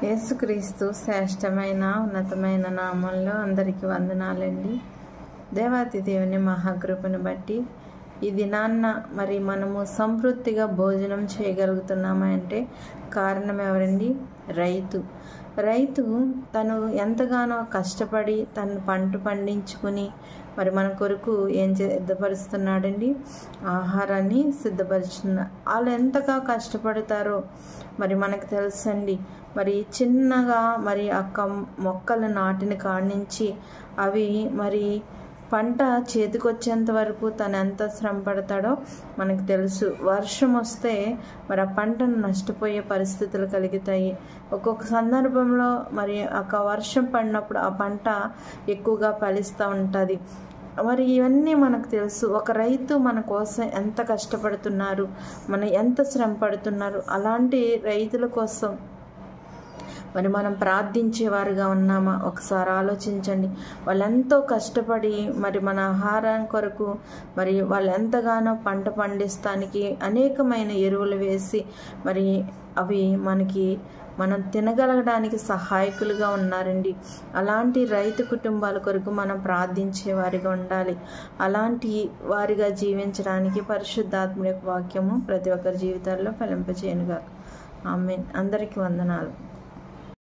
యేసుక్రీస్తు శ్రేష్టమైన ఉన్నతమైన నామంలో అందరికీ వందనాలండి. దేవాతి దేవుని మహాకృపను బట్టి ఈ దినాన్న మరి మనము సమృద్ధిగా భోజనం చేయగలుగుతున్నామంటే కారణం ఎవరండి? రైతు తను ఎంతగానో కష్టపడి తను పంట పండించుకుని మరి మన కొరకు ఏం సిద్ధపరుస్తున్నాడండి? ఆహారాన్ని సిద్ధపరుస్తున్నారు. వాళ్ళు ఎంతగా కష్టపడతారో మరి మనకు తెలుసండి. మరి చిన్నగా మరి మొక్కలు నాటిన కాడి నుంచి అవి మరి పంట చేతికొచ్చేంత వరకు తను ఎంత శ్రమ పడతాడో మనకు తెలుసు. వర్షం వస్తే మరి ఆ పంటను నష్టపోయే పరిస్థితులు కలుగుతాయి. ఒక్కొక్క సందర్భంలో మరి వర్షం పడినప్పుడు ఆ పంట ఎక్కువగా ఫలిస్తూ ఉంటుంది. మరి ఇవన్నీ మనకు తెలుసు. ఒక రైతు మన కోసం ఎంత కష్టపడుతున్నారు, ఎంత శ్రమ పడుతున్నారు. అలాంటి రైతుల కోసం మరి మనం ప్రార్థించేవారుగా ఉన్నామా? ఒకసారి ఆలోచించండి. వాళ్ళు ఎంతో కష్టపడి మరి మన ఆహారం కొరకు మరి వాళ్ళు ఎంతగానో పంట పండిస్తానికి అనేకమైన ఎరువులు వేసి మరి అవి మనం తినగలగడానికి సహాయకులుగా ఉన్నారండి. అలాంటి రైతు కుటుంబాల కొరకు మనం ప్రార్థించే వారిగా ఉండాలి. అలాంటి వారిగా జీవించడానికి పరిశుద్ధాత్మ యొక్క వాక్యము ప్రతి ఒక్కరి జీవితాల్లో ఫలింపచేయనుగా. ఆమేన్. అందరికీ వందనాలు.